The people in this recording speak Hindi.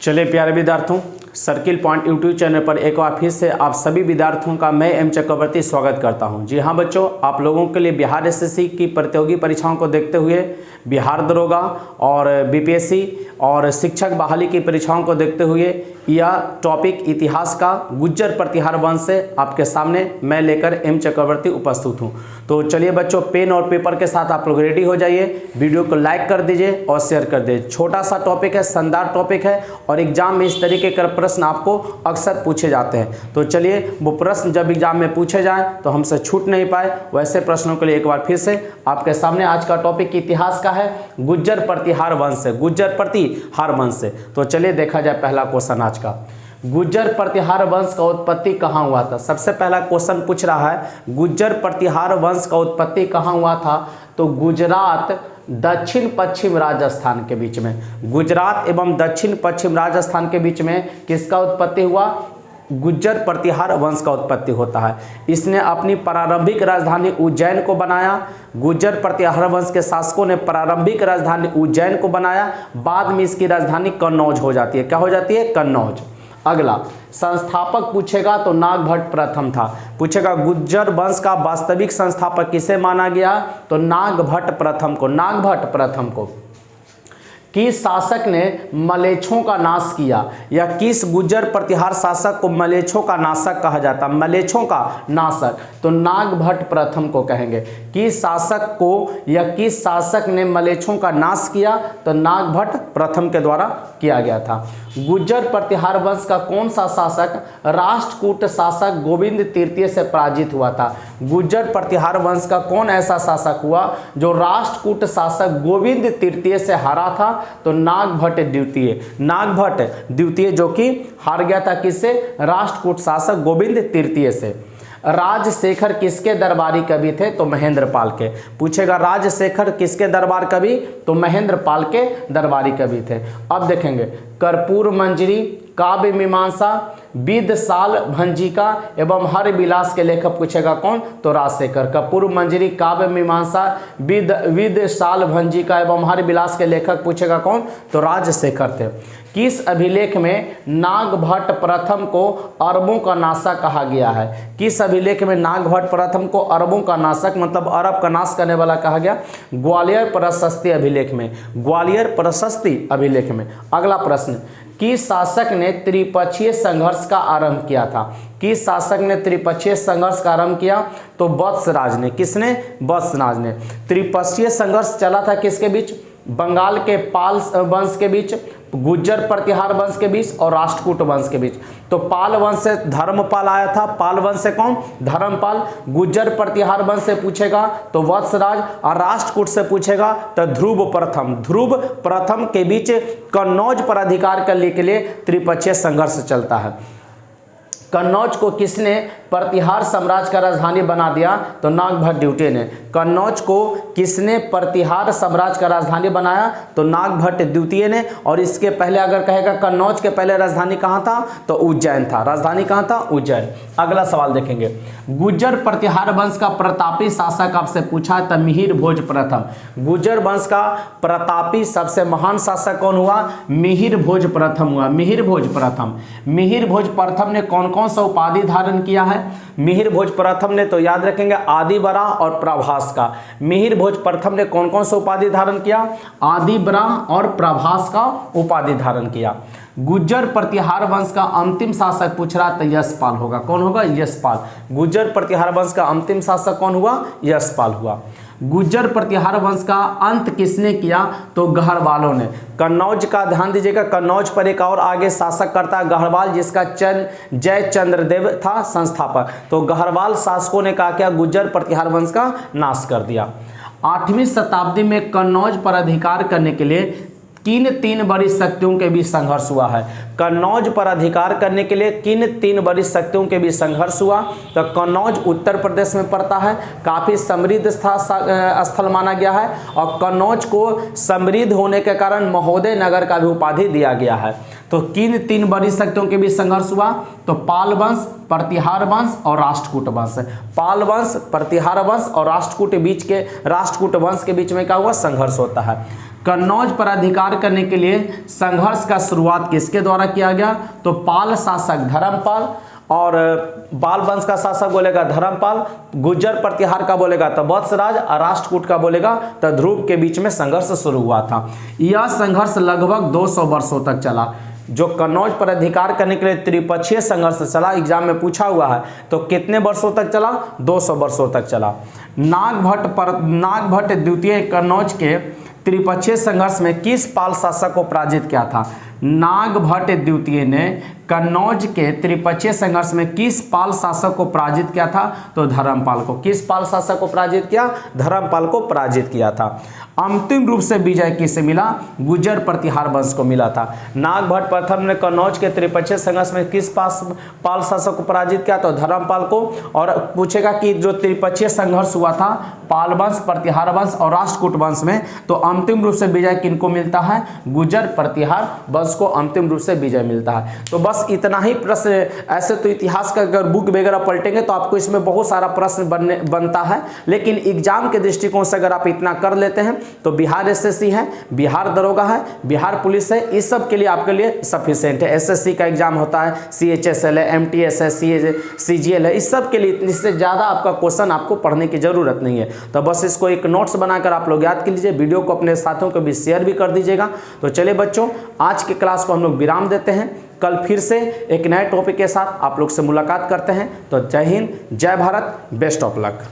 चलिए प्यारे विद्यार्थियों, सर्किल पॉइंट यूट्यूब चैनल पर एक बार फिर से आप सभी विद्यार्थियों का मैं एम चक्रवर्ती स्वागत करता हूं। जी हां बच्चों, आप लोगों के लिए बिहार एसएससी की प्रतियोगी परीक्षाओं को देखते हुए बिहार दरोगा और बीपीएससी और शिक्षक बहाली की परीक्षाओं को देखते हुए यह टॉपिक इतिहास का गुज्जर प्रतिहार वंश से आपके सामने मैं लेकर एम चक्रवर्ती उपस्थित हूं। तो चलिए बच्चों, पेन और पेपर के साथ आप लोग रेडी हो जाइए। वीडियो को लाइक कर दीजिए और शेयर कर दीजिए। छोटा सा टॉपिक है, शानदार टॉपिक है और एग्जाम में इस तरीके के प्रश्न आपको अक्सर पूछे जाते हैं। तो चलिए, वो प्रश्न जब एग्जाम में पूछे जाएं तो हमसे छूट नहीं पाए, वैसे प्रश्नों के लिए एक बार फिर से आपके सामने आज का टॉपिक इतिहास का है, गुज्जर प्रतिहार वंश से, गुज्जर प्रतिहार वंश से। तो चलिए देखा जाए पहला क्वेश्चन आज का, गुज्जर प्रतिहार वंश का उत्पत्ति कहाँ हुआ था। सबसे पहला क्वेश्चन पूछ रहा है, गुज्जर प्रतिहार वंश का उत्पत्ति कहाँ हुआ था। तो गुजरात दक्षिण पश्चिम राजस्थान के बीच में, गुजरात एवं दक्षिण पश्चिम राजस्थान के बीच में किसका उत्पत्ति हुआ, गुज्जर प्रतिहार वंश का उत्पत्ति होता है। इसने अपनी प्रारंभिक राजधानी उज्जैन को बनाया। गुज्जर प्रतिहार वंश के शासकों ने प्रारंभिक राजधानी उज्जैन को बनाया, बाद में इसकी राजधानी कन्नौज हो जाती है। क्या हो जाती है, कन्नौज। अगला संस्थापक पूछेगा तो नागभट्ट प्रथम था। पूछेगा गुज्जर वंश का वास्तविक संस्थापक किसे माना गया, तो नागभट्ट प्रथम को, नागभट्ट प्रथम को। किस शासक ने मलेच्छों का नाश किया, या किस गुज्जर प्रतिहार शासक को मलेच्छों का नाशक कहा जाता, मलेच्छों का नाशक, तो नागभट्ट प्रथम को कहेंगे। किस शासक को या किस शासक ने मलेच्छों का नाश किया, तो नागभट्ट प्रथम के द्वारा किया गया था। गुज्जर प्रतिहार वंश का कौन सा शासक राष्ट्रकूट शासक गोविंद तृतीय से पराजित हुआ था। गुज्जर प्रतिहार वंश का कौन ऐसा शासक हुआ जो राष्ट्रकूट शासक गोविंद तृतीय से हारा था, तो नागभट्ट द्वितीय, नागभट्ट द्वितीय जो कि हार गया था किससे, राष्ट्रकूट शासक गोविंद तृतीय से। राजशेखर किसके दरबारी कवि थे, तो महेंद्रपाल के। पूछेगा राजशेखर किसके दरबार कवि, तो महेंद्रपाल के दरबारी कवि थे। अब देखेंगे कर्पूर मंजरी, काव्य मीमांसा, विदशाल भंजिका एवं हर विलास के लेखक पूछेगा कौन, तो राजशेखर। कर्पूर मंजरी, काव्य मीमांसा, विदशाल भंजिका एवं हर विलास के लेखक पूछेगा कौन, तो राजशेखर थे। किस अभिलेख में नागभट्ट प्रथम को अरबों का नाशक कहा गया है। किस अभिलेख में नागभट्ट प्रथम को अरबों का नाशक मतलब अरब का नाश करने वाला कहा गया, ग्वालियर प्रशस्ति अभिलेख में, ग्वालियर प्रशस्ति अभिलेख में। अगला प्रश्न, किस शासक ने त्रिपक्षीय संघर्ष का आरंभ किया था। किस शासक ने त्रिपक्षीय संघर्ष का आरंभ किया, तो वत्सराज ने। किसने, वत्सराज ने। त्रिपक्षीय संघर्ष चला था किसके बीच, बंगाल के पाल वंश के बीच, गुज्जर प्रतिहार वंश के बीच और राष्ट्रकूट वंश के बीच। तो पाल वंश से धर्मपाल आया था, पाल वंश से कौन, धर्मपाल। गुज्जर प्रतिहार वंश से पूछेगा तो वत्सराज, और राष्ट्रकूट से पूछेगा तो ध्रुव प्रथम, ध्रुव प्रथम के बीच कन्नौज पर अधिकार करने के लिए त्रिपक्षीय संघर्ष चलता है। कन्नौज को किसने प्रतिहार साम्राज्य का राजधानी बना दिया, तो नागभट्ट द्वितीय ने। कन्नौज को किसने प्रतिहार साम्राज्य का राजधानी बनाया, तो नागभट्ट द्वितीय ने। और इसके पहले अगर कहेगा कन्नौज के पहले राजधानी कहाँ था, तो उज्जैन था। राजधानी कहाँ था, उज्जैन। अगला सवाल देखेंगे, गुज्जर प्रतिहार वंश का प्रतापी शासक आपसे पूछा है, तो मिहिर भोज प्रथम। गुज्जर वंश का प्रतापी सबसे महान शासक कौन हुआ, मिहिर भोज प्रथम हुआ, मिहिर भोज प्रथम। मिहिर भोज प्रथम ने कौन कौन सा उपाधि धारण किया है। मिहिर भोज प्रथम ने, तो याद रखेंगे, आदिबरा और प्रभास का। मिहिर भोज प्रथम ने कौन कौन सा उपाधि धारण किया, आदिबरा और प्रभास का उपाधि धारण किया। गुज्जर प्रतिहार वंश का अंतिम शासक पूछ रहा, तो यशपाल होगा। कौन होगा, यशपाल। गुज्जर प्रतिहार वंश का अंतिम शासक कौन हुआ, यशपाल हुआ। गुज्जर प्रतिहार वंश का अंत किसने किया, तो गढ़वालों ने। कन्नौज का ध्यान दीजिएगा, कन्नौज पर एक और आगे शासक करता गढ़वाल, जिसका जयचंद्र देव था संस्थापक। तो गढ़वाल शासकों ने कहा क्या, गुज्जर प्रतिहार वंश का नाश कर दिया। 8वीं शताब्दी में कन्नौज पर अधिकार करने के लिए किन तीन बड़ी शक्तियों के बीच संघर्ष हुआ है। कन्नौज पर अधिकार करने के लिए किन तीन बड़ी शक्तियों के बीच संघर्ष हुआ, तो कन्नौज उत्तर प्रदेश में पड़ता है, काफ़ी समृद्ध स्थल माना गया है और कन्नौज को समृद्ध होने के कारण महोदय नगर का भी उपाधि दिया गया है। तो किन तीन बड़ी शक्तियों के बीच संघर्ष हुआ, तो पाल वंश, प्रतिहार वंश और राष्ट्रकूट वंश। पाल वंश, प्रतिहार वंश और राष्ट्रकूट वंश के बीच में क्या हुआ, संघर्ष होता है। कन्नौज पर अधिकार करने के लिए संघर्ष का शुरुआत किसके द्वारा किया गया? तो पाल शासक धर्मपाल, और बाल वंश का शासक बोलेगा धर्मपाल, गुज्जर प्रतिहार का बोलेगा तो वत्सराज, और राष्ट्रकूट का बोलेगा तो ध्रुव के बीच में संघर्ष शुरू हुआ था। यह संघर्ष लगभग 200 वर्षों तक चला। जो कन्नौज पर अधिकार करने के लिए त्रिपक्षीय संघर्ष चला, एग्जाम में पूछा हुआ है, तो कितने वर्षों तक चला? 200 वर्षों तक चला। नागभट्ट द्वितीय कन्नौज के त्रिपक्षीय संघर्ष में किस पाल शासक को पराजित किया था? नागभट्ट द्वितीय ने कन्नौज के त्रिपक्षीय संघर्ष में किस पाल शासक को पराजित किया था? तो धर्मपाल को। किस पाल शासक को पराजित किया? धर्मपाल को पराजित किया था। अंतिम रूप से विजय किसे मिला? गुज्जर प्रतिहार वंश को मिला था। नागभट्ट प्रथम ने कन्नौज के त्रिपक्षीय संघर्ष में किस पाल शासक को पराजित किया? तो धर्मपाल को। और पूछेगा कि जो त्रिपक्षीय संघर्ष हुआ था पाल वंश, प्रतिहार वंश और राष्ट्रकूट वंश में, तो अंतिम रूप से विजय किनको मिलता है? गुज्जर प्रतिहार वंश को अंतिम रूप से विजय मिलता है। तो बस इतना ही प्रश्न। ऐसे तो इतिहास का अगर बुक वगैरह पलटेंगे तो आपको इसमें बहुत सारा प्रश्न बनता है, लेकिन एग्जाम के दृष्टिकोण से अगर आप इतना कर लेते हैं तो बिहार एसएससी है, बिहार दरोगा है, बिहार पुलिस है, इस सब के लिए आपके लिए सफिशिएंट है। एसएससी का एग्जाम होता है, सीएचएसएल है, एमटीएस है, सीजीएल है, इस सब के लिए इससे ज़्यादा आपका क्वेश्चन आपको पढ़ने की जरूरत नहीं है। तो बस इसको एक नोट्स बनाकर आप लोग याद कर लीजिए, वीडियो को अपने साथियों को भी शेयर भी कर दीजिएगा। तो चलिए बच्चों, आज के क्लास को हम लोग विराम देते हैं। कल फिर से एक नए टॉपिक के साथ आप लोग से मुलाकात करते हैं। तो जय हिंद, जय भारत, बेस्ट ऑफ लक।